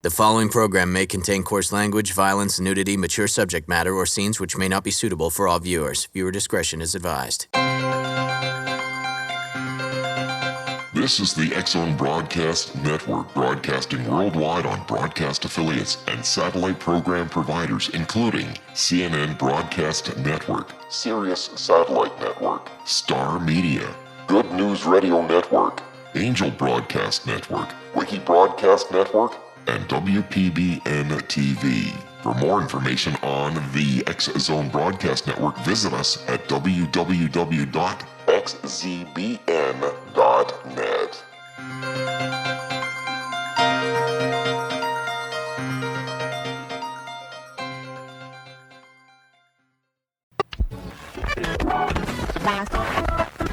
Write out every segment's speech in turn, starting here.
The following program may contain coarse language, violence, nudity, mature subject matter, or scenes which may not be suitable for all viewers. Viewer discretion is advised. This is the X-Zone Broadcast Network, broadcasting worldwide on broadcast affiliates and satellite program providers, including CNN Broadcast Network, Sirius Satellite Network, Star Media, Good News Radio Network, Angel Broadcast Network, Wiki Broadcast Network, and WPBN TV. For more information on the X-Zone Broadcast Network, visit us at www.xzbn.net.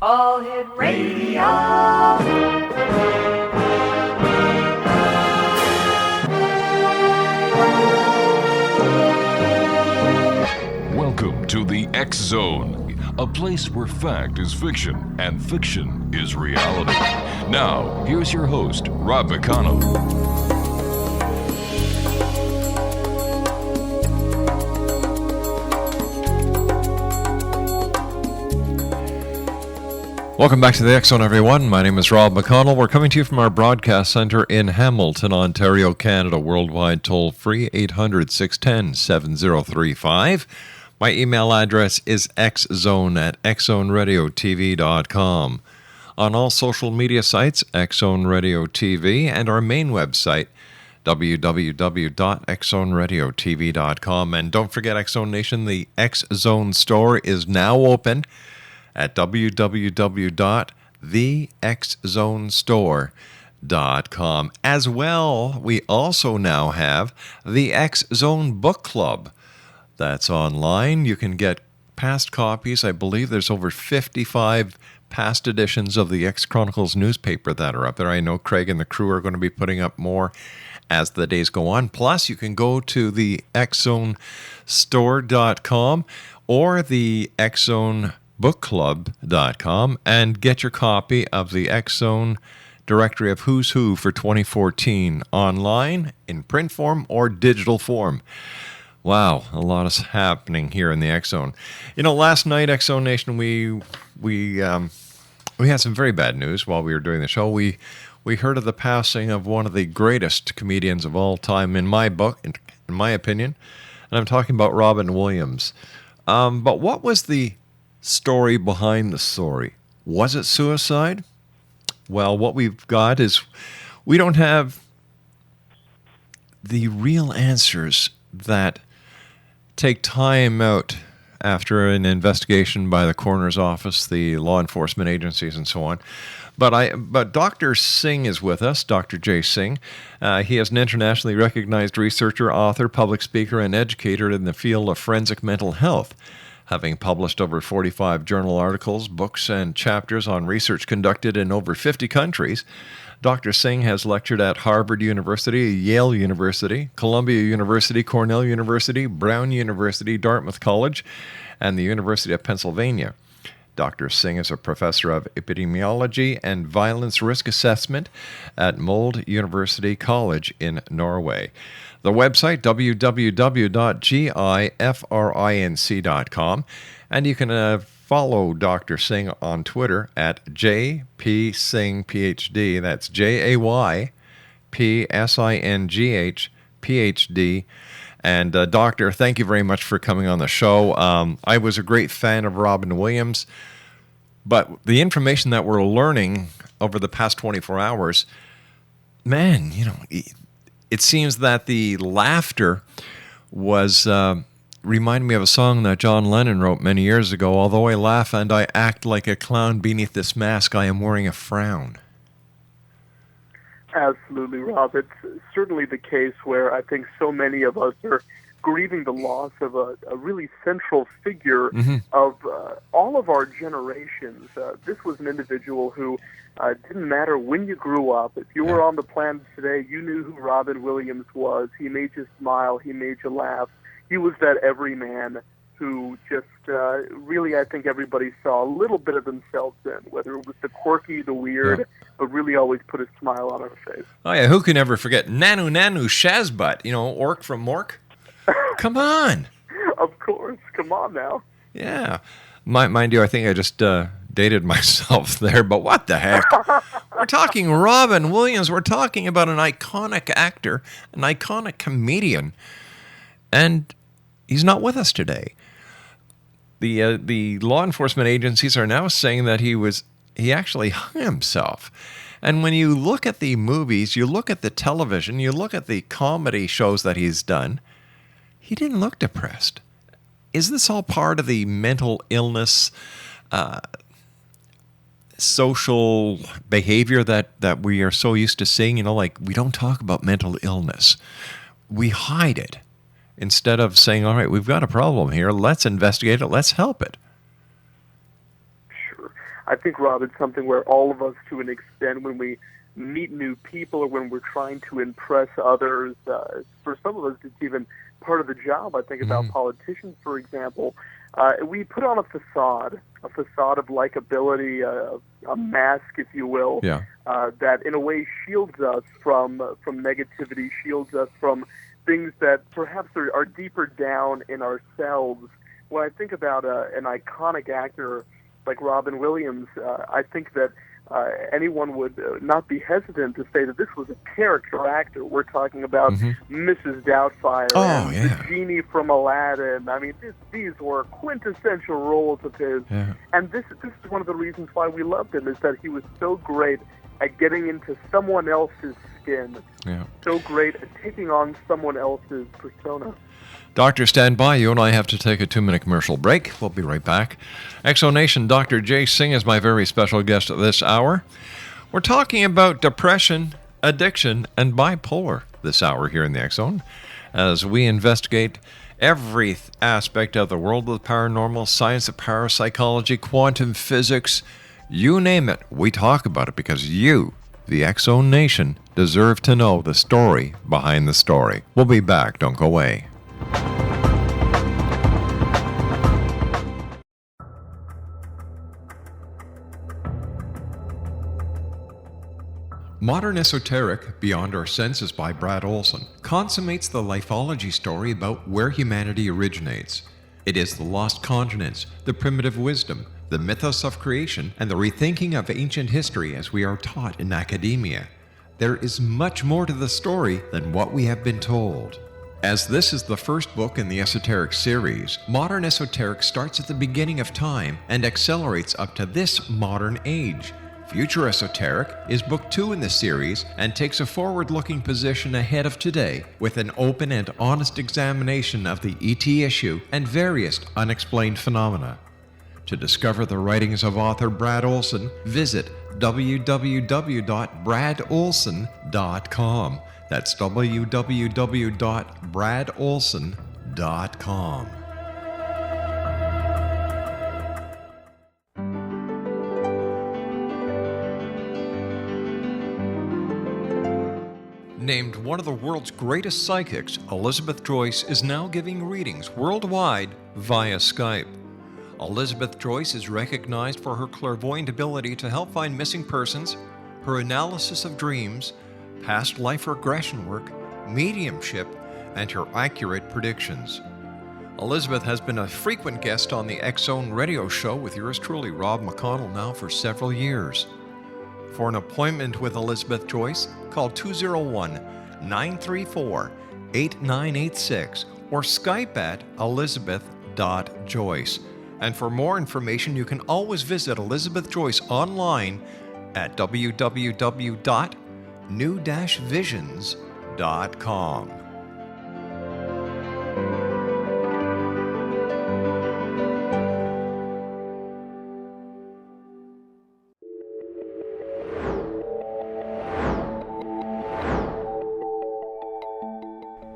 All Hit Radio. Welcome to the X-Zone, a place where fact is fiction and fiction is reality. Now, here's your host, Rob McConnell. Welcome back to the X-Zone, everyone. My name is Rob McConnell. We're coming to you from our broadcast center in Hamilton, Ontario, Canada. Worldwide toll-free, 800-610-7035. My email address is xzone@xzoneradiotv.com. On all social media sites, X-Zone Radio TV, and our main website, www.xzoneradiotv.com. And don't forget, X-Zone Nation, the X-Zone store is now open at www.thexzonestore.com. As well, we also now have the X-Zone Book Club. That's online. You can get past copies. I believe there's over 55 past editions of the X-Chronicles newspaper that are up there. I know Craig and the crew are going to be putting up more as the days go on. Plus, you can go to the xzonestore.com or the xzonebookclub.com and get your copy of the X-Zone Directory of Who's Who for 2014 online, in print form, or digital form. Wow, a lot is happening here in the X-Zone. You know, last night, X-Zone Nation, we had some very bad news while we were doing the show. We heard of the passing of one of the greatest comedians of all time, in my book, in my opinion, and I'm talking about Robin Williams. But what was the story behind the story? Was it suicide? Well, what we've got is we don't have the real answers that take time out after an investigation by the coroner's office, the law enforcement agencies, and so on. But Dr. Singh is with us, Dr. Jay Singh. He is an internationally recognized researcher, author, public speaker, and educator in the field of forensic mental health, having published over 45 journal articles, books, and chapters on research conducted in over 50 countries. Dr. Singh has lectured at Harvard University, Yale University, Columbia University, Cornell University, Brown University, Dartmouth College, and the University of Pennsylvania. Dr. Singh is a professor of epidemiology and violence risk assessment at Molde University College in Norway. The website, www.gifrinc.com, and you can follow Dr. Singh on Twitter at JPSinghPhD. That's JayPSinghPhD. And Doctor, thank you very much for coming on the show. I was a great fan of Robin Williams, but the information that we're learning over the past 24 hours, man, you know, it seems that the laughter was reminding me of a song that John Lennon wrote many years ago. Although I laugh and I act like a clown, beneath this mask I am wearing a frown. Absolutely, Rob. It's certainly the case where I think so many of us are grieving the loss of a really central figure of all of our generations. This was an individual who didn't matter when you grew up. If you were on the planet today, you knew who Robin Williams was. He made you smile. He made you laugh. He was that everyman who just really, I think everybody saw a little bit of themselves in, whether it was the quirky, the weird, but really always put a smile on our face. Oh, yeah, who can ever forget Nanu Shazbutt, Orc from Mork? Come on. Of course. Come on now. Yeah. Mind you, I think I just dated myself there, but what the heck? We're talking Robin Williams. We're talking about an iconic actor, an iconic comedian, and he's not with us today. The law enforcement agencies are now saying that he actually hung himself. And when you look at the movies, you look at the television, you look at the comedy shows that he's done, he didn't look depressed. Is this all part of the mental illness, social behavior that we are so used to seeing? Like, we don't talk about mental illness. We hide it instead of saying, all right, we've got a problem here. Let's investigate it. Let's help it. Sure. I think, Rob, it's something where all of us, to an extent, when we meet new people or when we're trying to impress others, for some of us, it's even part of the job. I think about politicians, for example. We put on a facade of likability, a mask, if you will, that in a way shields us from negativity, shields us from things that perhaps are deeper down in ourselves. When I think about an iconic actor like Robin Williams, I think that anyone would not be hesitant to say that this was a character actor. We're talking about Mrs. Doubtfire and the genie from Aladdin. I mean, these were quintessential roles of his. Yeah. And this is one of the reasons why we loved him, is that he was so great at getting into someone else's skin. Yeah. So great at taking on someone else's persona. Doctor, stand by. You and I have to take a 2-minute commercial break. We'll be right back. Exonation, Dr. Jay Singh is my very special guest this hour. We're talking about depression, addiction, and bipolar this hour here in the X-Zone as we investigate every aspect of the world of the paranormal, science of parapsychology, quantum physics, you name it. We talk about it because you, the X-Zone Nation, deserve to know the story behind the story. We'll be back. Don't go away. Modern Esoteric, Beyond Our Senses by Brad Olson, consummates the lifology story about where humanity originates. It is the lost continents, the primitive wisdom, the mythos of creation, and the rethinking of ancient history as we are taught in academia. There is much more to the story than what we have been told. As this is the first book in the Esoteric series, Modern Esoteric starts at the beginning of time and accelerates up to this modern age. Future Esoteric is book 2 in the series and takes a forward-looking position ahead of today with an open and honest examination of the ET issue and various unexplained phenomena. To discover the writings of author Brad Olson, visit www.bradolson.com. That's www.bradolson.com. Named one of the world's greatest psychics, Elizabeth Joyce is now giving readings worldwide via Skype. Elizabeth Joyce is recognized for her clairvoyant ability to help find missing persons, her analysis of dreams, past life regression work, mediumship, and her accurate predictions. Elizabeth has been a frequent guest on the X-Zone radio show with yours truly, Rob McConnell, now for several years. For an appointment with Elizabeth Joyce, call 201-934-8986 or Skype at elizabeth.joyce. And for more information, you can always visit Elizabeth Joyce online at www.new-visions.com.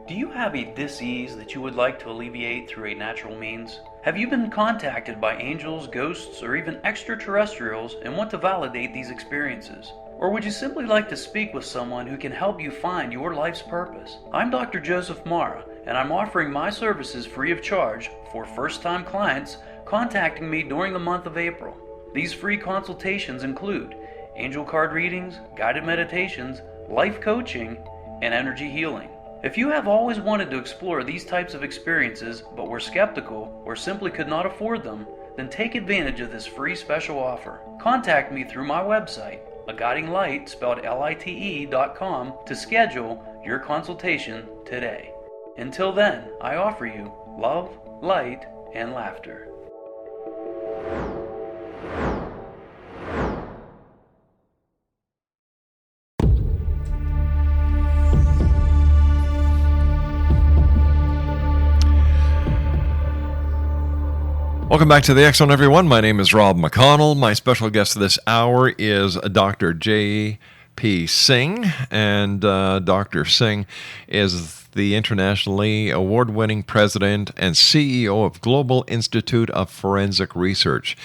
Do you have a dis-ease that you would like to alleviate through a natural means? Have you been contacted by angels, ghosts, or even extraterrestrials and want to validate these experiences? Or would you simply like to speak with someone who can help you find your life's purpose? I'm Dr. Joseph Mara, and I'm offering my services free of charge for first-time clients contacting me during the month of April. These free consultations include angel card readings, guided meditations, life coaching, and energy healing. If you have always wanted to explore these types of experiences but were skeptical or simply could not afford them, then take advantage of this free special offer. Contact me through my website, aguidinglight, spelled lite.com, to schedule your consultation today. Until then, I offer you love, light, and laughter. Welcome back to the X Zone, everyone. My name is Rob McConnell. My special guest this hour is Dr. J.P. Singh, and Dr. Singh is the internationally award-winning president and CEO of Global Institute of Forensic Research.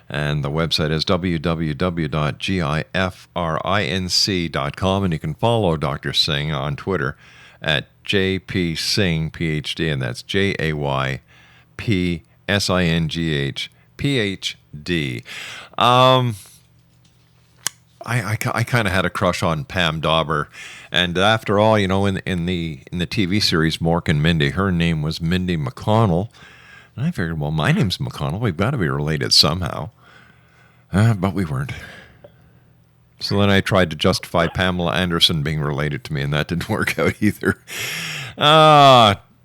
And the website is www.gifrinc.com, and you can follow Dr. Singh on Twitter at JP Singh, PhD, and that's JAYP Singhphd. I kind of had a crush on Pam Dauber, and after all, in the TV series Mork and Mindy, her name was Mindy McConnell, and I figured, well, my name's McConnell, we've got to be related somehow, but we weren't. So then I tried to justify Pamela Anderson being related to me, and that didn't work out either.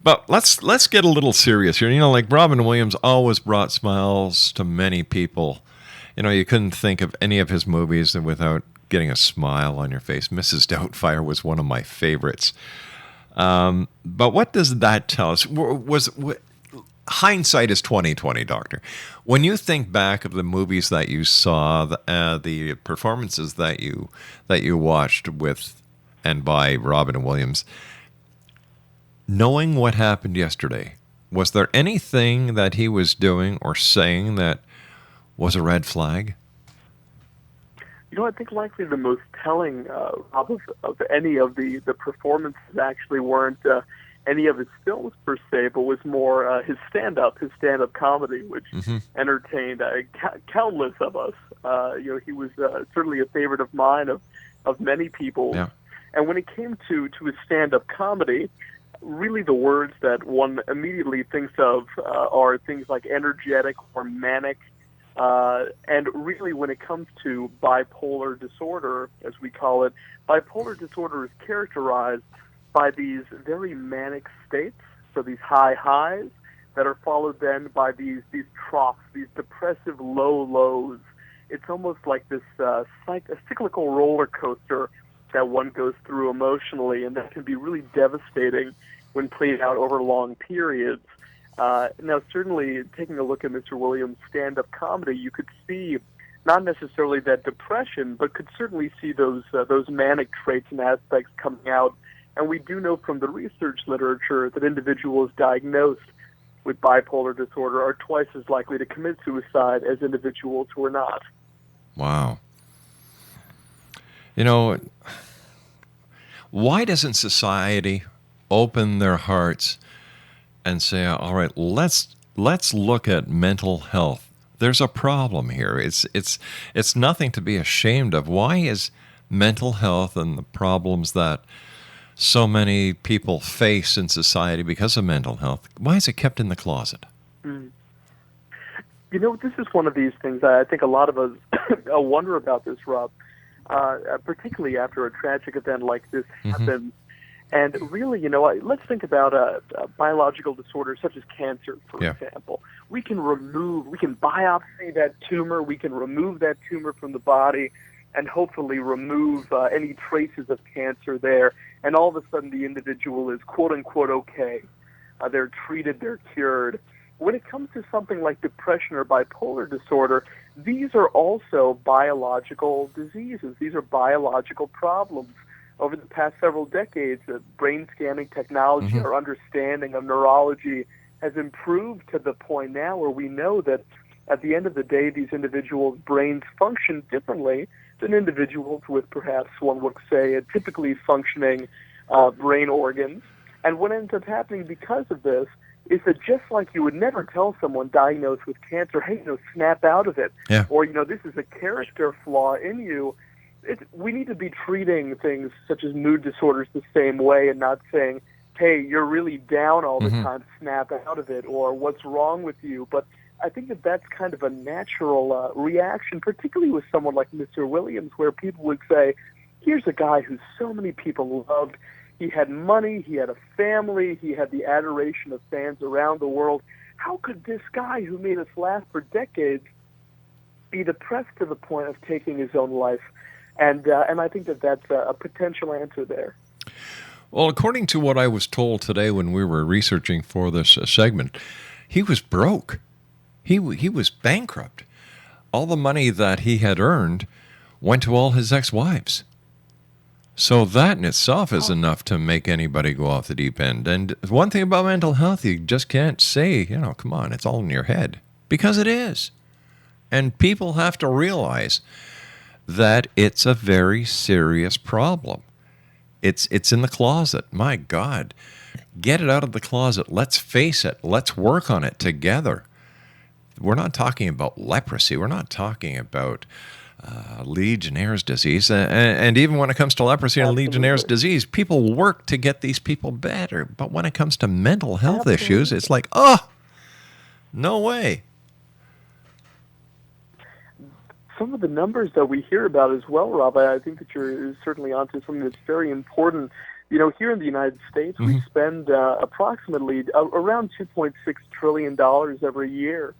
But let's get a little serious here. Like Robin Williams always brought smiles to many people. You couldn't think of any of his movies without getting a smile on your face. Mrs. Doubtfire was one of my favorites. But what does that tell us? Hindsight is 20/20, Doctor. When you think back of the movies that you saw, the performances that you watched with and by Robin Williams, knowing what happened yesterday, was there anything that he was doing or saying that was a red flag? I think likely the most telling of any of the performances actually weren't any of his films per se, but was more his stand-up comedy, which entertained countless of us. He was certainly a favorite of mine, of many people. Yeah. And when it came to his stand-up comedy, really the words that one immediately thinks of are things like energetic or manic. And really when it comes to bipolar disorder, as we call it, bipolar disorder is characterized by these very manic states, so these high highs that are followed then by these troughs, these depressive low lows. It's almost like this a cyclical roller coaster that one goes through emotionally, and that can be really devastating when played out over long periods. Now, certainly, taking a look at Mr. Williams' stand-up comedy, you could see not necessarily that depression, but could certainly see those manic traits and aspects coming out. And we do know from the research literature that individuals diagnosed with bipolar disorder are twice as likely to commit suicide as individuals who are not. Wow. Why doesn't society open their hearts and say, all right, let's look at mental health. There's a problem here. It's nothing to be ashamed of. Why is mental health and the problems that so many people face in society because of mental health, why is it kept in the closet? This is one of these things I think a lot of us wonder about this, Rob, particularly after a tragic event like this happens. And really, let's think about a biological disorder such as cancer, for example. We can biopsy that tumor, we can remove that tumor from the body, and hopefully remove any traces of cancer there. And all of a sudden, the individual is quote-unquote okay. They're treated, they're cured. When it comes to something like depression or bipolar disorder, these are also biological diseases. These are biological problems. Over the past several decades, brain scanning technology, our understanding of neurology has improved to the point now where we know that at the end of the day, these individuals' brains function differently than individuals with perhaps, one would say, a typically functioning brain organs. And what ends up happening because of this is that just like you would never tell someone diagnosed with cancer, hey, snap out of it, or, this is a character flaw in you, we need to be treating things such as mood disorders the same way and not saying, hey, you're really down all the time, snap out of it, or what's wrong with you. But I think that that's kind of a natural reaction, particularly with someone like Mr. Williams, where people would say, here's a guy who so many people loved. He had money, he had a family, he had the adoration of fans around the world. How could this guy who made us laugh for decades be depressed to the point of taking his own life? And I think that that's a potential answer there. Well, according to what I was told today when we were researching for this segment, he was broke. He was bankrupt. All the money that he had earned went to all his ex-wives. So that in itself is enough to make anybody go off the deep end. And one thing about mental health, you just can't say, come on, it's all in your head. Because it is. And people have to realize that it's a very serious problem. It's in the closet. My God. Get it out of the closet. Let's face it. Let's work on it together. We're not talking about leprosy. We're not talking about Legionnaire's disease. And even when it comes to leprosy and Legionnaire's disease, people work to get these people better. But when it comes to mental health issues, it's like, no way. Some of the numbers that we hear about as well, Rob, I think that you're certainly onto something that's very important. Here in the United States, we spend approximately around $2.6 trillion every year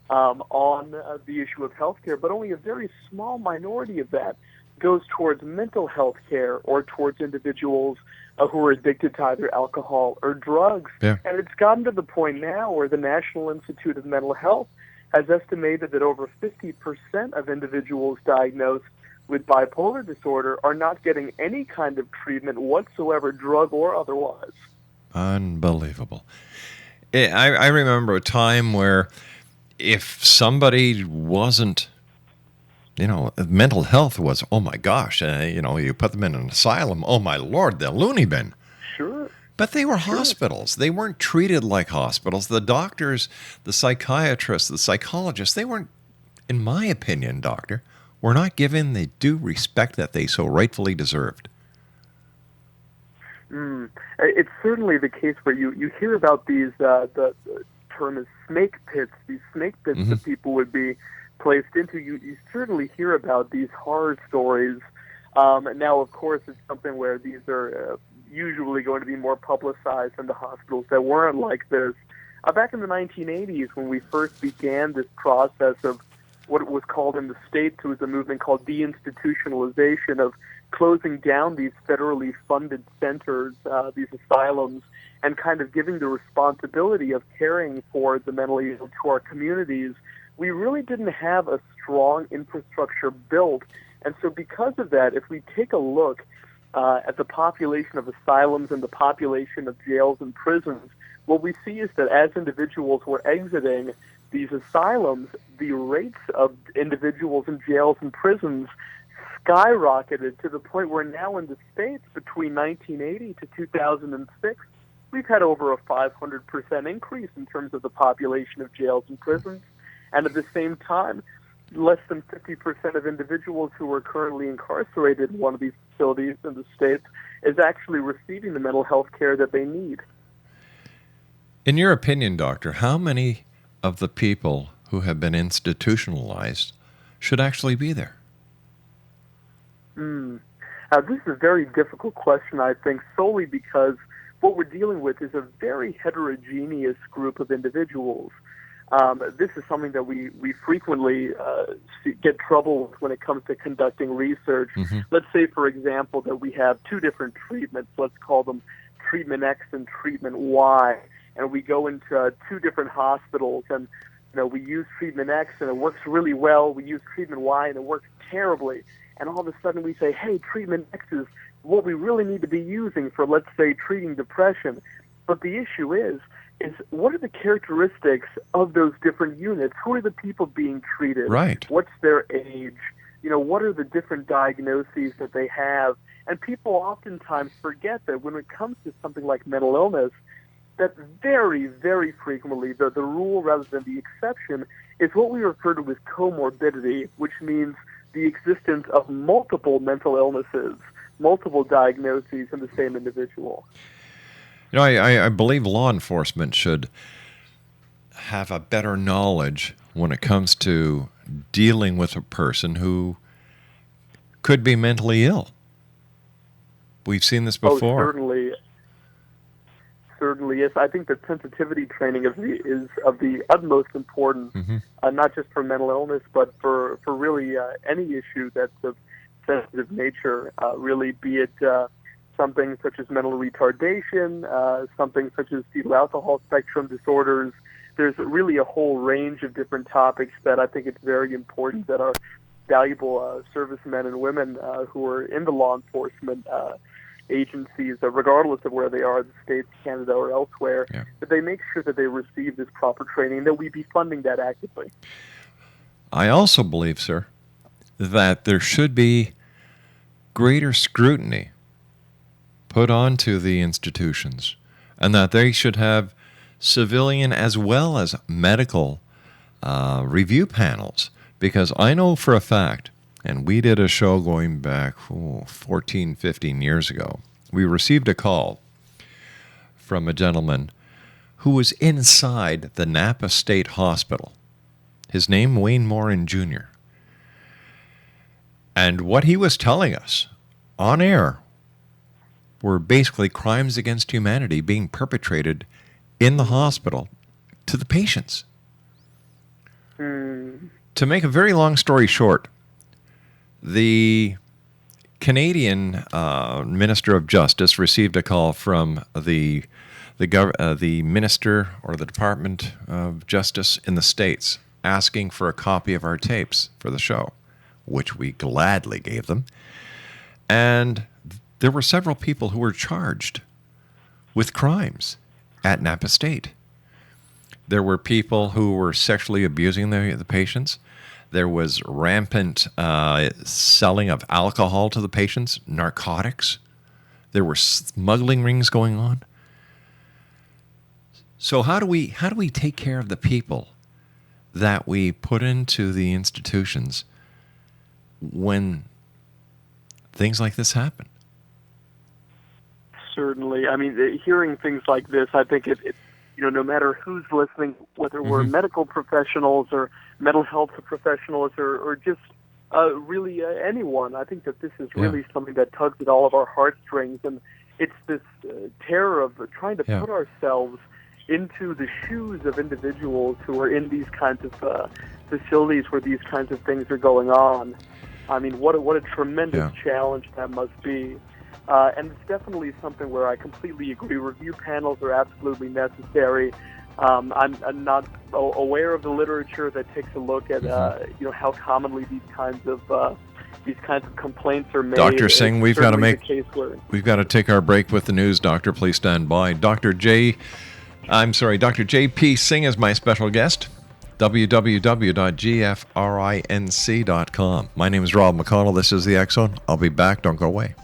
on the issue of healthcare, but only a very small minority of that goes towards mental health care or towards individuals who are addicted to either alcohol or drugs. Yeah. And it's gotten to the point now where the National Institute of Mental Health has estimated that over 50% of individuals diagnosed with bipolar disorder are not getting any kind of treatment whatsoever, drug or otherwise. Unbelievable. I remember a time where if somebody wasn't, mental health was, oh my gosh, you put them in an asylum, oh my Lord, the loony bin. Sure. But they were hospitals. They weren't treated like hospitals. The doctors, the psychiatrists, the psychologists, they weren't, in my opinion, doctor, were not given the due respect that they so rightfully deserved. It's certainly the case where you hear about these, the term is snake pits, these snake pits that people would be placed into. You certainly hear about these horror stories. Now, of course, it's something where these are usually going to be more publicized than the hospitals that weren't like this. Back in the 1980s, when we first began this process of what was called in the States, it was a movement called deinstitutionalization, of closing down these federally funded centers, these asylums, and kind of giving the responsibility of caring for the mentally ill to our communities. We really didn't have a strong infrastructure built. And so because of that, if we take a look at the population of asylums and the population of jails and prisons, what we see is that as individuals were exiting these asylums, the rates of individuals in jails and prisons skyrocketed to the point where now in the States, between 1980 to 2006, we've had over a 500% increase in terms of the population of jails and prisons. And at the same time, less than 50% of individuals who are currently incarcerated in one of these facilities in the States is actually receiving the mental health care that they need. In your opinion, doctor, how many of the people who have been institutionalized should actually be there? This is a very difficult question, I think, solely because what we're dealing with is a very heterogeneous group of individuals. This is something that we frequently get trouble with when it comes to conducting research. Let's say, for example, that we have two different treatments. Let's call them treatment X and treatment Y. And we go into two different hospitals, and we use treatment X and it works really well. We use treatment Y and it works terribly. And all of a sudden we say, hey, treatment X is what we really need to be using for, let's say, treating depression. But the issue is what are the characteristics of those different units? Who are the people being treated? Right. What's their age? what are the different diagnoses that they have. And people oftentimes forget that when it comes to something like mental illness, that very, very frequently the rule rather than the exception is what we refer to as comorbidity, which means the existence of multiple mental illnesses, multiple diagnoses in the same individual. I believe law enforcement should have a better knowledge when it comes to dealing with a person who could be mentally ill. We've seen this before. Oh, certainly, yes. I think that sensitivity training is of the utmost importance, not just for mental illness, but for really any issue that's of sensitive nature, really, be it something such as mental retardation, something such as fetal alcohol spectrum disorders. There's really a whole range of different topics that I think it's very important that our valuable servicemen and women who are in the law enforcement agencies, regardless of where they are, the States, Canada, or elsewhere, that they make sure that they receive this proper training, that we be funding that actively. I also believe, sir, that there should be greater scrutiny put onto the institutions, and that they should have civilian as well as medical review panels, because I know for a fact, and we did a show going back 14, 15 years ago. We received a call from a gentleman who was inside the Napa State Hospital. His name, Wayne Morin Jr. And what he was telling us on air were basically crimes against humanity being perpetrated in the hospital to the patients. To make a very long story short, the Canadian Minister of Justice received a call from the Minister or the Department of Justice in the States asking for a copy of our tapes for the show, which we gladly gave them. And there were several people who were charged with crimes at Napa State. There were people who were sexually abusing the patients. There was rampant selling of alcohol to the patients, narcotics. There were smuggling rings going on. So how do we take care of the people that we put into the institutions when things like this happen? Certainly. I mean, hearing things like this, I think it no matter who's listening, whether we're medical professionals or mental health professionals or just really anyone, I think that this is really something that tugs at all of our heartstrings. And it's this terror of trying to put ourselves into the shoes of individuals who are in these kinds of facilities where these kinds of things are going on. I mean, what a tremendous challenge that must be. And it's definitely something where I completely agree. Review panels are absolutely necessary. I'm not aware of the literature that takes a look at how commonly these kinds of complaints are made. Dr. Singh, we've got to take our break with the news. Doctor, please stand by. Dr. J.P. Singh is my special guest. www.gfrinc.com. My name is Rob McConnell. This is the X Zone. I'll be back. Don't go away.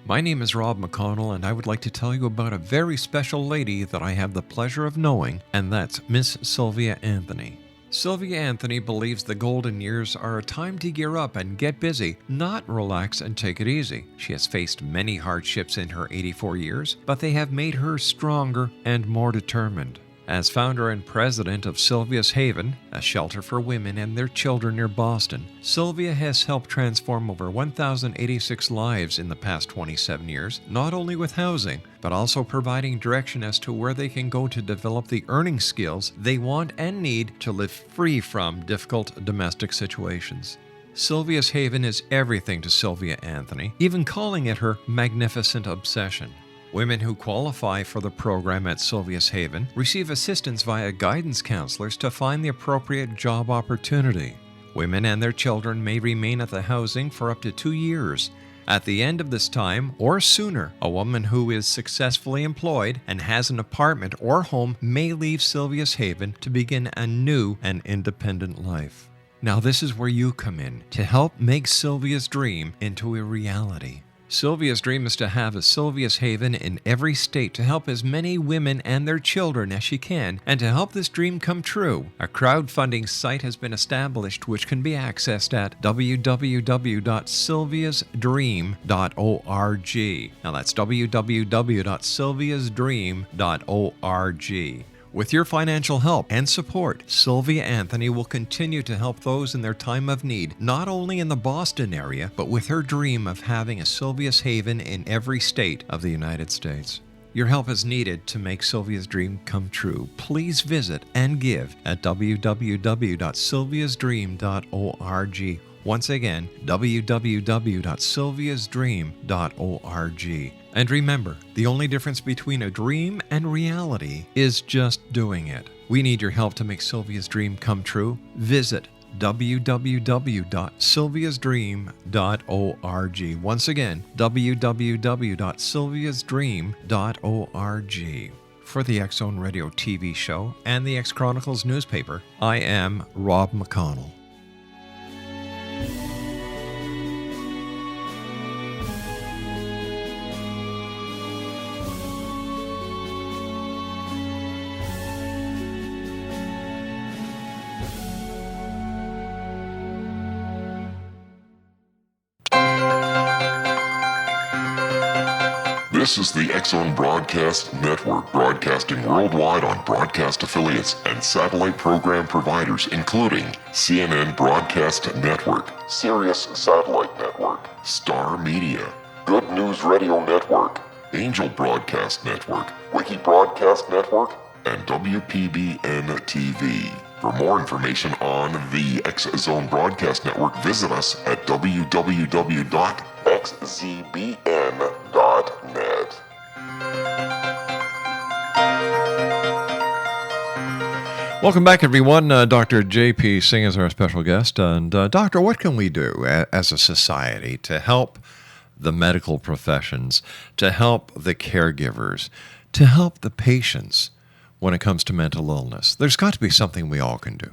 My name is Rob McConnell, and I would like to tell you about a very special lady that I have the pleasure of knowing, and that's Miss Sylvia Anthony. Sylvia Anthony believes the golden years are a time to gear up and get busy, not relax and take it easy. She has faced many hardships in her 84 years, but they have made her stronger and more determined. As founder and president of Sylvia's Haven, a shelter for women and their children near Boston, Sylvia has helped transform over 1,086 lives in the past 27 years, not only with housing, but also providing direction as to where they can go to develop the earning skills they want and need to live free from difficult domestic situations. Sylvia's Haven is everything to Sylvia Anthony, even calling it her magnificent obsession. Women who qualify for the program at Sylvia's Haven receive assistance via guidance counselors to find the appropriate job opportunity. Women and their children may remain at the housing for up to 2 years. At the end of this time, or sooner, a woman who is successfully employed and has an apartment or home may leave Sylvia's Haven to begin a new and independent life. Now this is where you come in to help make Sylvia's dream into a reality. Sylvia's dream is to have a Sylvia's Haven in every state to help as many women and their children as she can, and to help this dream come true, a crowdfunding site has been established which can be accessed at www.sylviasdream.org. Now that's www.sylviasdream.org. With your financial help and support, Sylvia Anthony will continue to help those in their time of need, not only in the Boston area, but with her dream of having a Sylvia's Haven in every state of the United States. Your help is needed to make Sylvia's dream come true. Please visit and give at www.sylviasdream.org. Once again, www.sylviasdream.org. And remember, the only difference between a dream and reality is just doing it. We need your help to make Sylvia's dream come true. Visit www.sylviasdream.org. Once again, www.sylviasdream.org. For the X Zone Radio TV show and the X Chronicles newspaper, I am Rob McConnell. This is the X Zone Broadcast Network, broadcasting worldwide on broadcast affiliates and satellite program providers, including CNN Broadcast Network, Sirius Satellite Network, Star Media, Good News Radio Network, Angel Broadcast Network, Wiki Broadcast Network, and WPBN TV. For more information on the X Zone Broadcast Network, visit us at www.xzbn.net. Welcome back, everyone. Dr. J.P. Singh is our special guest. And Doctor, what can we do as a society to help the medical professions, to help the caregivers, to help the patients when it comes to mental illness? There's got to be something we all can do.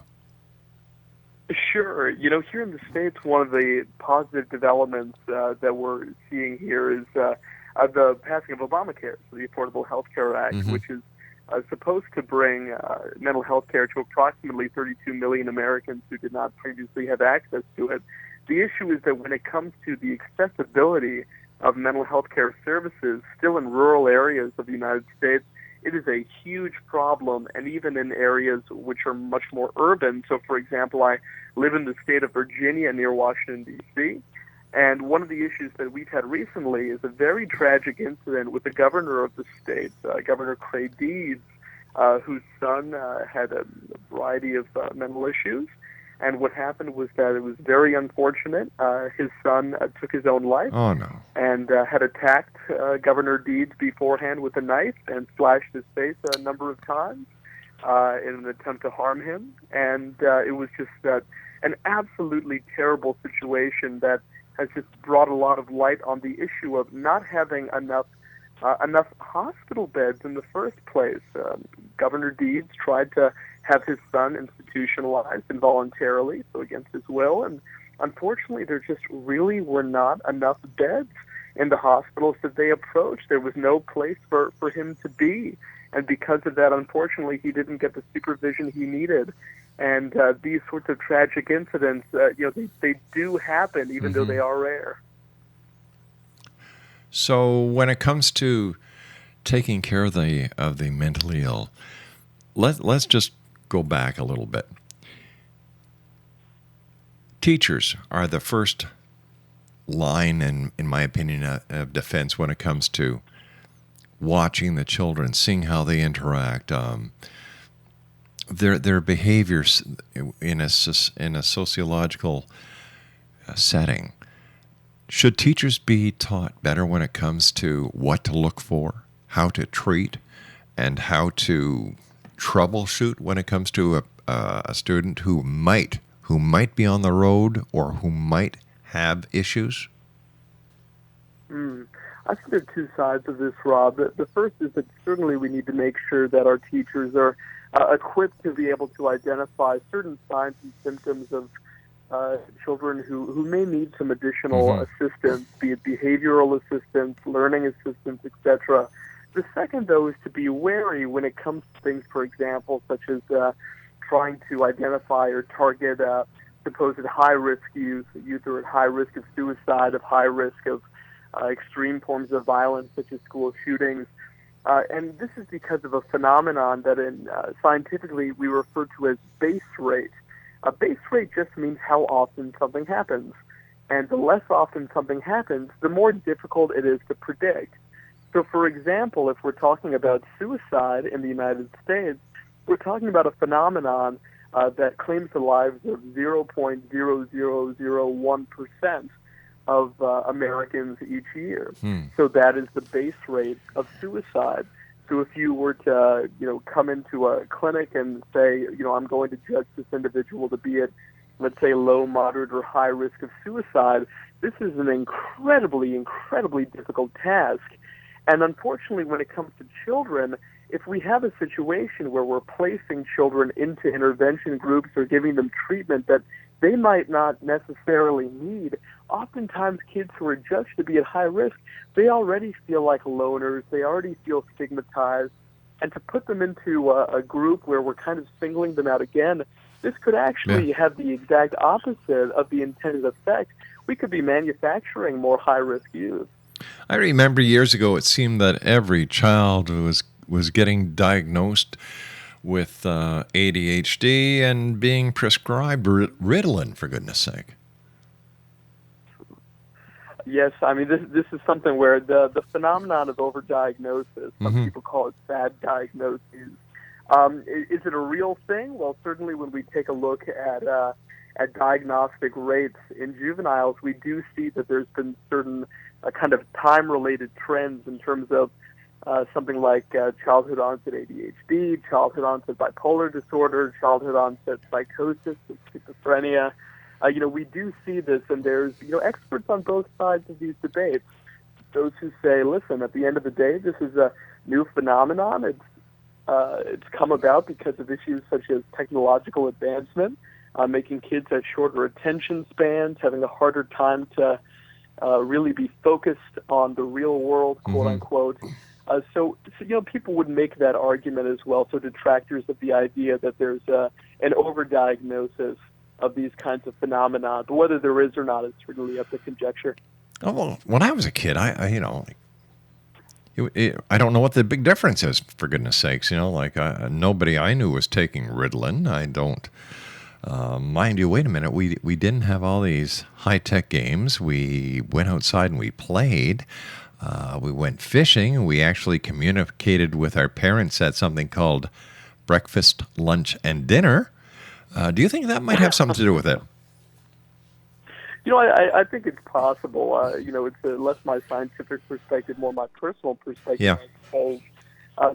Sure. You know, here in the States, one of the positive developments that we're seeing here is the passing of Obamacare, so the Affordable Health Care Act, which is supposed to bring mental health care to approximately 32 million Americans who did not previously have access to it. The issue is that when it comes to the accessibility of mental health care services, still in rural areas of the United States, it is a huge problem, and even in areas which are much more urban. So, for example, I live in the state of Virginia near Washington, D.C., and one of the issues that we've had recently is a very tragic incident with the governor of the state, Governor Clay Deeds, whose son had a variety of mental issues. And what happened was that it was very unfortunate. His son took his own life. Oh, no. And had attacked Governor Deeds beforehand with a knife and slashed his face a number of times in an attempt to harm him. And it was just an absolutely terrible situation that has just brought a lot of light on the issue of not having enough hospital beds in the first place. Governor Deeds tried to have his son institutionalized involuntarily, so against his will, and unfortunately there just really were not enough beds in the hospitals that they approached. There was no place for him to be, and because of that, unfortunately, he didn't get the supervision he needed. And these sorts of tragic incidents, they do happen, even though they are rare. So when it comes to taking care of the mentally ill, let's just go back a little bit. Teachers are the first line, in my opinion, of defense when it comes to watching the children, seeing how they interact, their behaviors in a sociological setting. Should teachers be taught better when it comes to what to look for, how to treat, and how to troubleshoot when it comes to a student who might who might be on the road or who might have issues? I think there are two sides of this, Rob. The first is that certainly we need to make sure that our teachers are equipped to be able to identify certain signs and symptoms of children who may need some additional assistance, be it behavioral assistance, learning assistance, etc. The second, though, is to be wary when it comes to things, for example, such as trying to identify or target supposed high-risk youth who are at high risk of suicide, of high risk of extreme forms of violence, such as school shootings. And this is because of a phenomenon that scientifically we refer to as base rate. A base rate just means how often something happens. And the less often something happens, the more difficult it is to predict. So, for example, if we're talking about suicide in the United States, we're talking about a phenomenon that claims the lives of 0.0001% of Americans each year. So that is the base rate of suicide. So if you were to, come into a clinic and say, I'm going to judge this individual to be at, let's say, low, moderate, or high risk of suicide, this is an incredibly, incredibly difficult task. And unfortunately, when it comes to children, if we have a situation where we're placing children into intervention groups or giving them treatment that they might not necessarily need, oftentimes kids who are judged to be at high risk, they already feel like loners, they already feel stigmatized, and to put them into a group where we're kind of singling them out again, this could actually have the exact opposite of the intended effect. We could be manufacturing more high-risk youth. I remember years ago it seemed that every child was getting diagnosed with ADHD and being prescribed Ritalin, for goodness sake. Yes, I mean, this is something where the phenomenon of overdiagnosis, some people call it bad diagnoses. Is it a real thing? Well, certainly when we take a look at diagnostic rates in juveniles, we do see that there's been certain kind of time-related trends in terms of something like childhood onset ADHD, childhood onset bipolar disorder, childhood onset psychosis, schizophrenia. We do see this, and there's experts on both sides of these debates. Those who say, listen, at the end of the day, this is a new phenomenon. It's come about because of issues such as technological advancement, making kids have shorter attention spans, having a harder time to really be focused on the real world, quote unquote. So people would make that argument as well. So detractors of the idea that there's an overdiagnosis of these kinds of phenomena, but whether there is or not, it's really up to conjecture. Oh, well, when I was a kid, I don't know what the big difference is, for goodness sakes. Nobody I knew was taking Ritalin. I don't. Mind you, wait a minute, we didn't have all these high-tech games. We went outside and we played. We went fishing, and we actually communicated with our parents at something called breakfast, lunch, and dinner. Do you think that might have something to do with it? I think it's possible. It's less my scientific perspective, more my personal perspective. Yeah. I suppose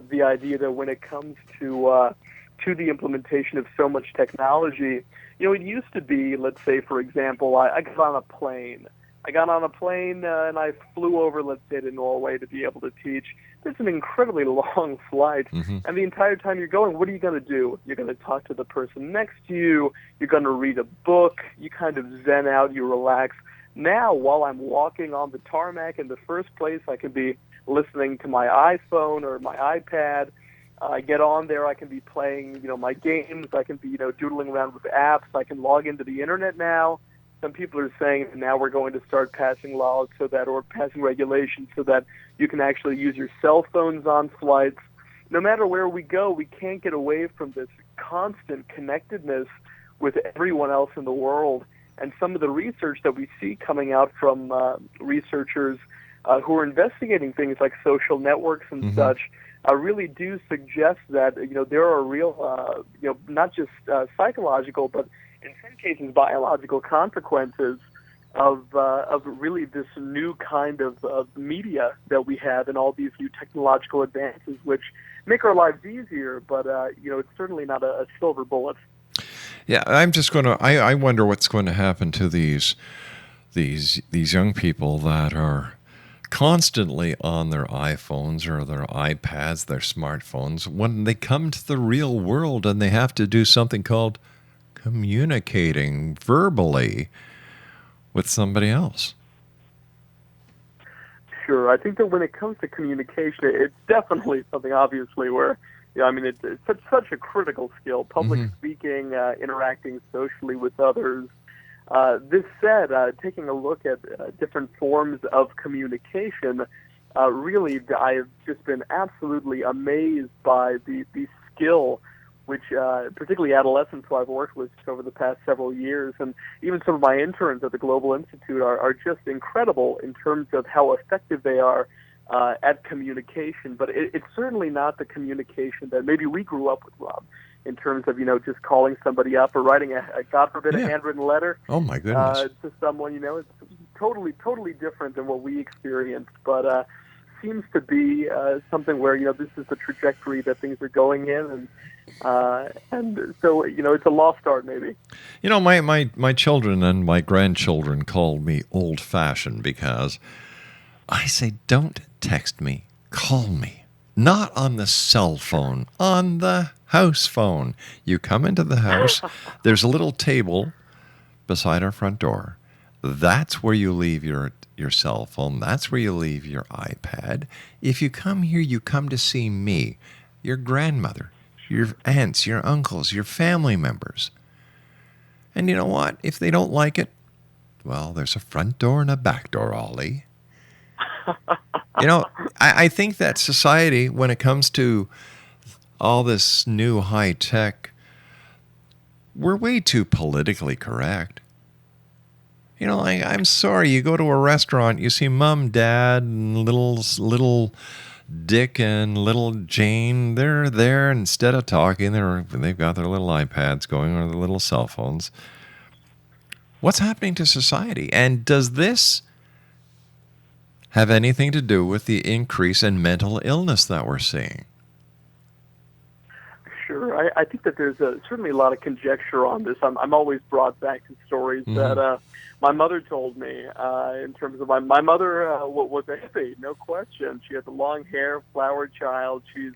the idea that when it comes to the implementation of so much technology, it used to be, let's say, for example, I got on a plane. And I flew over, let's say, to Norway to be able to teach. It's an incredibly long flight. And the entire time you're going, what are you going to do? You're going to talk to the person next to you. You're going to read a book. You kind of zen out. You relax. Now, while I'm walking on the tarmac in the first place, I can be listening to my iPhone or my iPad. I get on there. I can be playing, my games. I can be, doodling around with apps. I can log into the internet now. Some people are saying that now we're going to start passing laws or passing regulations so that you can actually use your cell phones on flights. No matter where we go, we can't get away from this constant connectedness with everyone else in the world. And some of the research that we see coming out from researchers who are investigating things like social networks and such really do suggest that there are real, not just psychological, but in some cases biological consequences of really this new kind of media that we have and all these new technological advances, which make our lives easier, but it's certainly not a silver bullet. Yeah, I'm just going to. I wonder what's going to happen to these young people that are constantly on their iPhones or their iPads, their smartphones, when they come to the real world and they have to do something called communicating verbally with somebody else. Sure. I think that when it comes to communication, it's definitely something, obviously, where, I mean, it's such a critical skill, public speaking, interacting socially with others. This said, taking a look at different forms of communication, really, I have just been absolutely amazed by the skill which particularly adolescents who I've worked with over the past several years, and even some of my interns at the Global Institute are just incredible in terms of how effective they are at communication. But it's certainly not the communication that maybe we grew up with, Rob, in terms of, just calling somebody up or writing a God forbid, a handwritten letter. Oh, my goodness. To someone, it's totally different than what we experienced. But seems to be something where, this is the trajectory that things are going in. And so, it's a lost art, maybe. My children and my grandchildren called me old-fashioned because I say, don't text me, call me. Not on the cell phone, on the house phone. You come into the house, there's a little table beside our front door. That's where you leave your cell phone. That's where you leave your iPad. If you come here, you come to see me, your grandmother, your aunts, your uncles, your family members. And you know what? If they don't like it, well, there's a front door and a back door, Ollie. I think that society, when it comes to all this new high tech, we're way too politically correct. I'm sorry, you go to a restaurant, you see Mom, Dad, and little Dick and little Jane. They're there, instead of talking, they've got their little iPads going or their little cell phones. What's happening to society? And does this have anything to do with the increase in mental illness that we're seeing? Sure. I think that there's certainly a lot of conjecture on this. I'm always brought back to stories that my mother told me in terms of my mother was a hippie, no question. She had the long hair, flower child. She's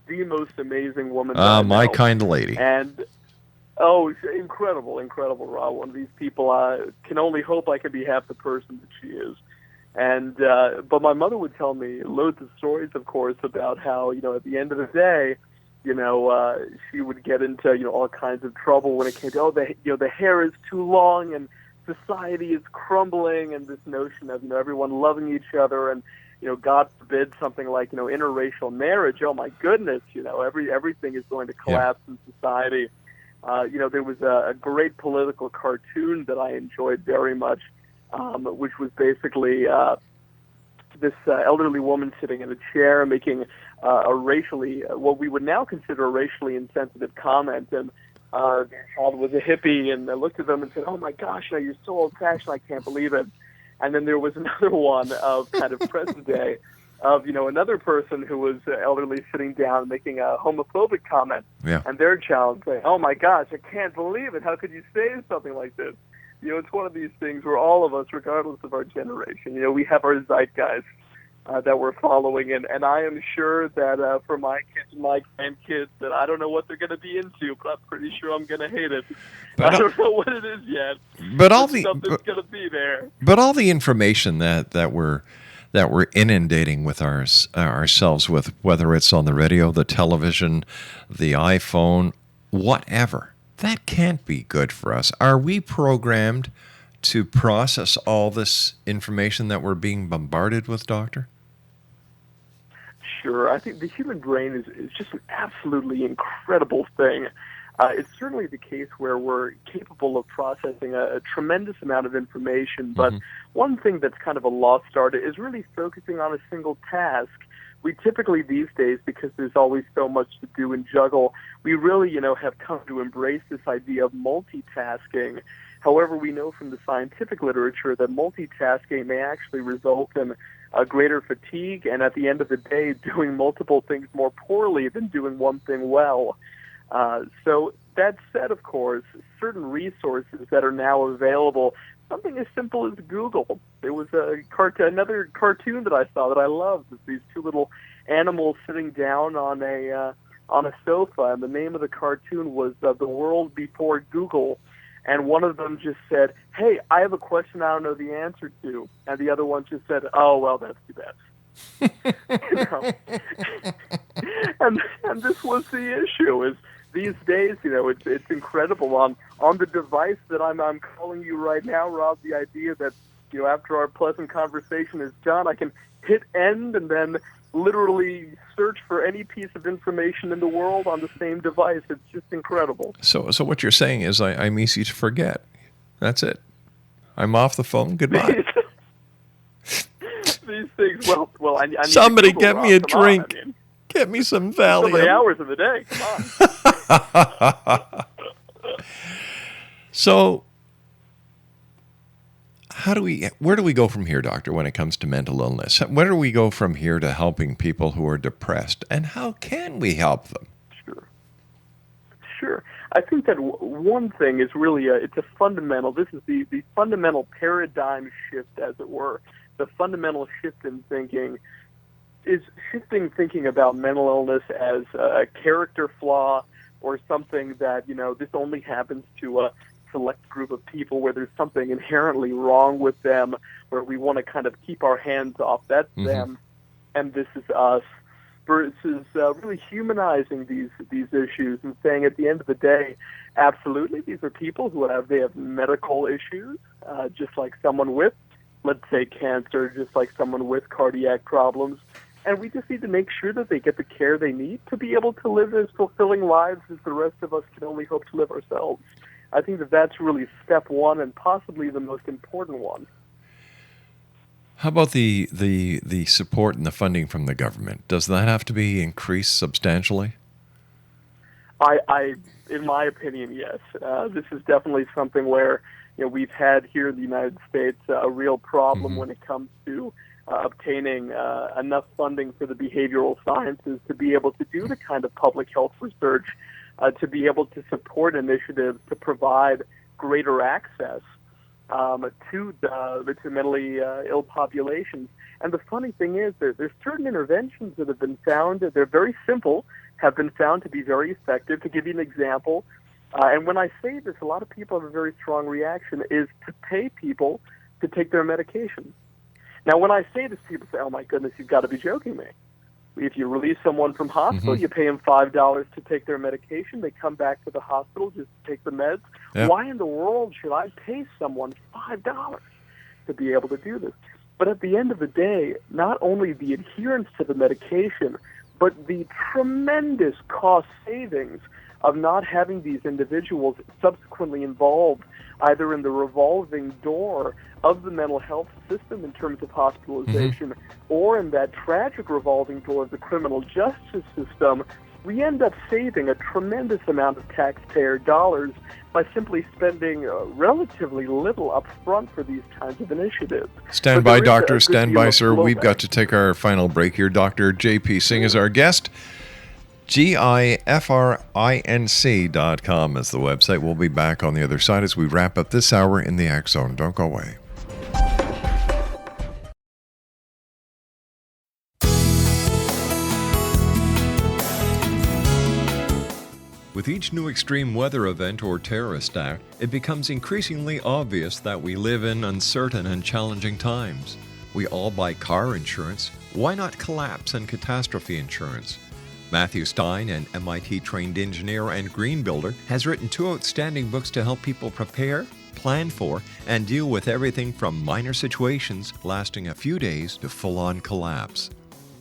the most amazing woman that I know. My kind of lady. And, incredible, Rob. One of these people, can only hope I can be half the person that she is. And but my mother would tell me loads of stories, of course, about how, at the end of the day, she would get into, all kinds of trouble when it came to, the hair is too long and society is crumbling, and this notion of, everyone loving each other and, God forbid something like, interracial marriage. Oh my goodness, everything is going to collapse in society. There was a great political cartoon that I enjoyed very much, which was basically this elderly woman sitting in a chair making a racially, what we would now consider a racially insensitive comment, and the child was a hippie, and I looked at them and said, "Oh my gosh, you're so old-fashioned, I can't believe it." And then there was another one of kind of present day, of another person who was elderly sitting down making a homophobic comment, and their child saying, "Oh my gosh, I can't believe it, how could you say something like this?" It's one of these things where all of us, regardless of our generation, we have our zeitgeist that we're following, and I am sure that for my kids and my grandkids, that I don't know what they're going to be into, but I'm pretty sure I'm going to hate it. But I don't know what it is yet. But something's going to be there. But all the information that we're inundating with ourselves with, whether it's on the radio, the television, the iPhone, whatever. That can't be good for us. Are we programmed to process all this information that we're being bombarded with, Doctor? Sure. I think the human brain is just an absolutely incredible thing. It's certainly the case where we're capable of processing a tremendous amount of information, but one thing that's kind of a lost art is really focusing on a single task. We typically these days, because there's always so much to do and juggle, we really, have come to embrace this idea of multitasking. However, we know from the scientific literature that multitasking may actually result in greater fatigue, and at the end of the day, doing multiple things more poorly than doing one thing well. So That said, of course, certain resources that are now available, something as simple as Google. There was another cartoon that I saw that I loved. It's these two little animals sitting down on a sofa, and the name of the cartoon was The World Before Google. And one of them just said, "Hey, I have a question I don't know the answer to," and the other one just said, "Oh, well, that's too bad." and this was the issue. Is these days, it's incredible on the device that I'm calling you right now, Rob. The idea that after our pleasant conversation is done, I can hit end and then literally search for any piece of information in the world on the same device. It's just incredible. So what you're saying is I'm easy to forget. That's it. I'm off the phone. Goodbye. These things. Well, I need somebody to get Rob. me a Come drink. on, Get me some so many Valium. hours of the day. Come on. So, where do we go from here, Doctor, when it comes to mental illness? Where do we go from here to helping people who are depressed, and how can we help them? Sure. I think that one thing is really it's a fundamental. This is the fundamental paradigm shift, as it were. The fundamental shift in thinking is shifting thinking about mental illness as a character flaw or something that this only happens to a select group of people where there's something inherently wrong with them, where we want to kind of keep our hands off. That's them, and this is us. Versus really humanizing these issues and saying at the end of the day, absolutely, these are people who have medical issues, just like someone with, let's say, cancer, just like someone with cardiac problems, and we just need to make sure that they get the care they need to be able to live as fulfilling lives as the rest of us can only hope to live ourselves. I think that that's really step one and possibly the most important one. How about the support and the funding from the government? Does that have to be increased substantially? In my opinion, yes. This is definitely something where we've had here in the United States a real problem when it comes to obtaining enough funding for the behavioral sciences to be able to do the kind of public health research, to be able to support initiatives to provide greater access to mentally ill populations. And the funny thing is, there's certain interventions that have been found, they're very simple, have been found to be very effective. To give you an example, and when I say this, a lot of people have a very strong reaction, is to pay people to take their medication. Now, when I say this, people say, "Oh my goodness, you've got to be joking me." If you release someone from hospital, you pay them $5 to take their medication. They come back to the hospital just to take the meds. Yeah. Why in the world should I pay someone $5 to be able to do this? But at the end of the day, not only the adherence to the medication, but the tremendous cost savings of not having these individuals subsequently involved either in the revolving door of the mental health system in terms of hospitalization or in that tragic revolving door of the criminal justice system, we end up saving a tremendous amount of taxpayer dollars by simply spending relatively little up front for these kinds of initiatives. Stand by, doctor. Stand by, sir. We've got to take our final break here. Dr. J.P. Singh is our guest. GIFRINC.com is the website. We'll be back on the other side as we wrap up this hour in the X Zone. Don't go away. With each new extreme weather event or terrorist act, it becomes increasingly obvious that we live in uncertain and challenging times. We all buy car insurance. Why not collapse and catastrophe insurance? Matthew Stein, an MIT-trained engineer and green builder, has written 2 outstanding books to help people prepare, plan for, and deal with everything from minor situations lasting a few days to full-on collapse.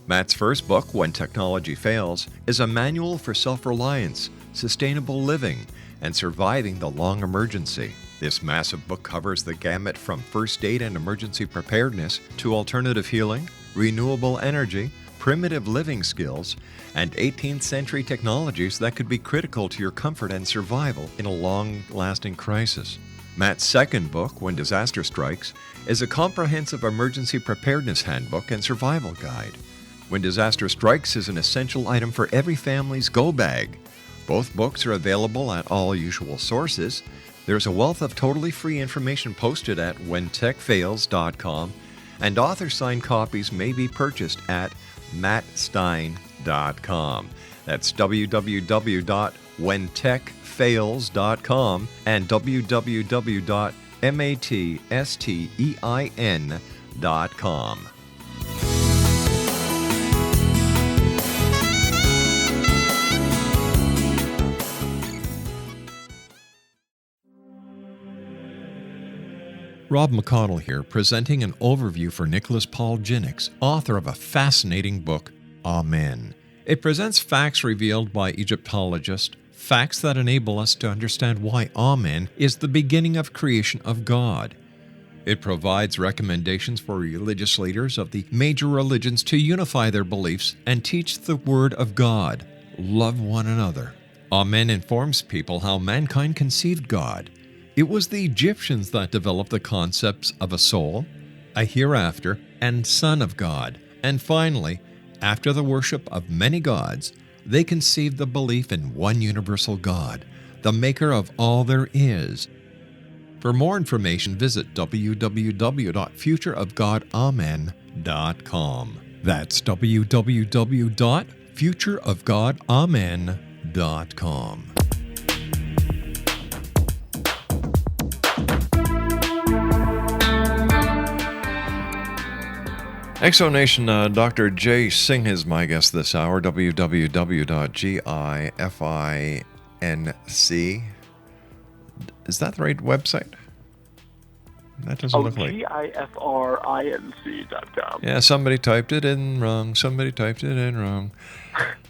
Matt's first book, When Technology Fails, is a manual for self-reliance, sustainable living, and surviving the long emergency. This massive book covers the gamut from first aid and emergency preparedness to alternative healing, renewable energy, primitive living skills, and 18th century technologies that could be critical to your comfort and survival in a long-lasting crisis. Matt's second book, When Disaster Strikes, is a comprehensive emergency preparedness handbook and survival guide. When Disaster Strikes is an essential item for every family's go bag. Both books are available at all usual sources. There's a wealth of totally free information posted at whentechfails.com, and author-signed copies may be purchased at mattstein.com. That's www.whentechfails.com and www.mattstein.com. Rob McConnell here, presenting an overview for Nicholas Paul Jennings, author of a fascinating book, Amen. It presents facts revealed by Egyptologists, facts that enable us to understand why Amen is the beginning of creation of God. It provides recommendations for religious leaders of the major religions to unify their beliefs and teach the Word of God. Love one another. Amen informs people how mankind conceived God. It was the Egyptians that developed the concepts of a soul, a hereafter, and Son of God. And finally, after the worship of many gods, they conceived the belief in one universal God, the maker of all there is. For more information, visit www.futureofgodamen.com. That's www.futureofgodamen.com. Exonation, Dr. J. Singh is my guest this hour, www.gifinc. Is that the right website? That doesn't look like... GIFRINC.com. Yeah, somebody typed it in wrong.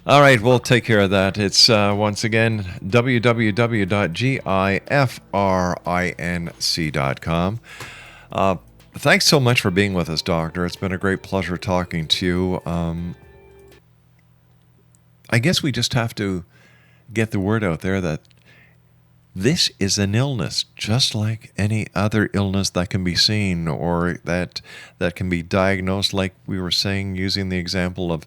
All right, we'll take care of that. It's, once again, www.gifrinc.com. Thanks so much for being with us, Doctor. It's been a great pleasure talking to you. I guess we just have to get the word out there that this is an illness, just like any other illness that can be seen or that can be diagnosed, like we were saying, using the example of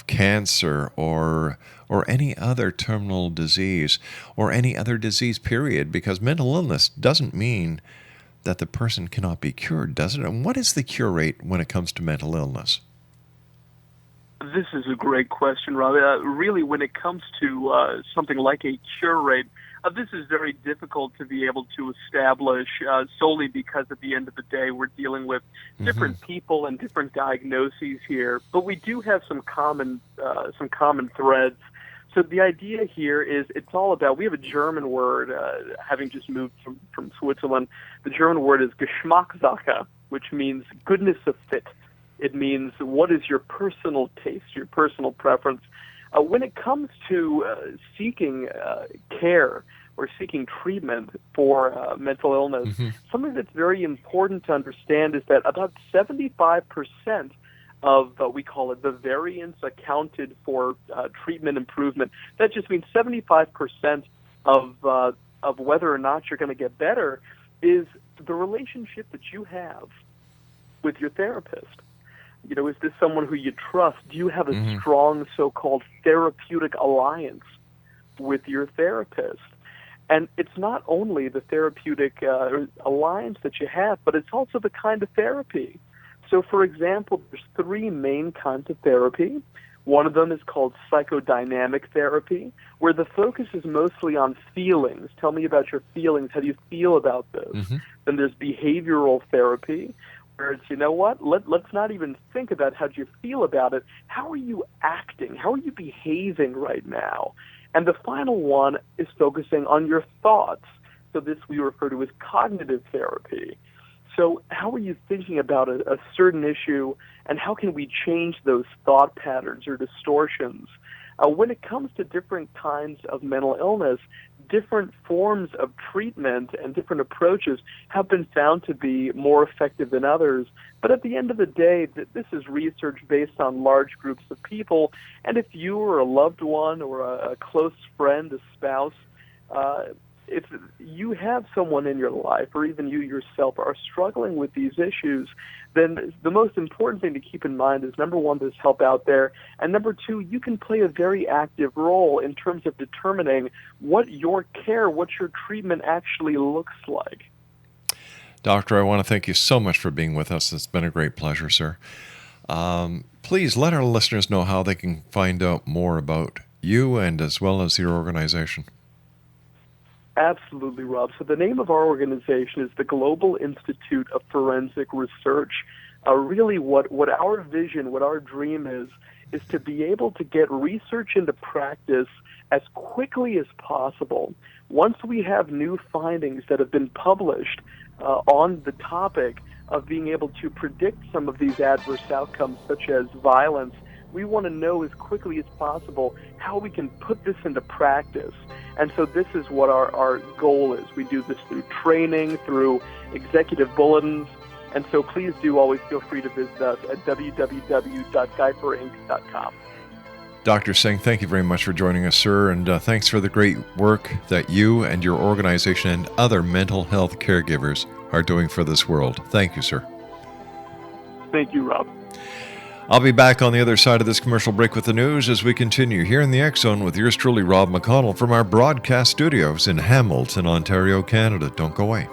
cancer or any other terminal disease or any other disease, period, because mental illness doesn't mean that the person cannot be cured, does it? And what is the cure rate when it comes to mental illness? This is a great question, Rob. Really, when it comes to something like a cure rate, this is very difficult to be able to establish solely because at the end of the day we're dealing with different people and different diagnoses here. But we do have some common threads. So the idea here is it's all about, we have a German word, having just moved from Switzerland. The German word is Geschmackssache, which means goodness of fit. It means what is your personal taste, your personal preference. When it comes to seeking care or seeking treatment for mental illness, something that's very important to understand is that about 75% of, we call it the variance accounted for treatment improvement. That just means 75% of whether or not you're going to get better is the relationship that you have with your therapist. You know, is this someone who you trust? Do you have a strong so-called therapeutic alliance with your therapist? And it's not only the therapeutic alliance that you have, but it's also the kind of therapy. So, for example, there's three main kinds of therapy. One of them is called psychodynamic therapy, where the focus is mostly on feelings. Tell me about your feelings. How do you feel about this? Then there's behavioral therapy, where it's, you know what, let's not even think about how you feel about it. How are you acting? How are you behaving right now? And the final one is focusing on your thoughts. So this we refer to as cognitive therapy. So how are you thinking about a certain issue, and how can we change those thought patterns or distortions? When it comes to different kinds of mental illness, different forms of treatment and different approaches have been found to be more effective than others. But at the end of the day, this is research based on large groups of people, and if you or a loved one or a close friend, a spouse, if you have someone in your life, or even you yourself are struggling with these issues, then the most important thing to keep in mind is, number one, there's help out there, and number two, you can play a very active role in terms of determining what your care, what your treatment actually looks like. Doctor, I want to thank you so much for being with us. It's been a great pleasure, sir. Please let our listeners know how they can find out more about you and as well as your organization. Absolutely, Rob. So the name of our organization is the Global Institute of Forensic Research. Really what our vision, what our dream is to be able to get research into practice as quickly as possible. Once we have new findings that have been published on the topic of being able to predict some of these adverse outcomes, such as violence, we want to know as quickly as possible how we can put this into practice. And so this is what our goal is. We do this through training, through executive bulletins, and so please do always feel free to visit us at www.guiperinc.com. Dr. Singh, thank you very much for joining us, sir, and thanks for the great work that you and your organization and other mental health caregivers are doing for this world. Thank you, sir. Thank you, Rob. I'll be back on the other side of this commercial break with the news as we continue here in the X Zone with yours truly, Rob McConnell, from our broadcast studios in Hamilton, Ontario, Canada. Don't go away.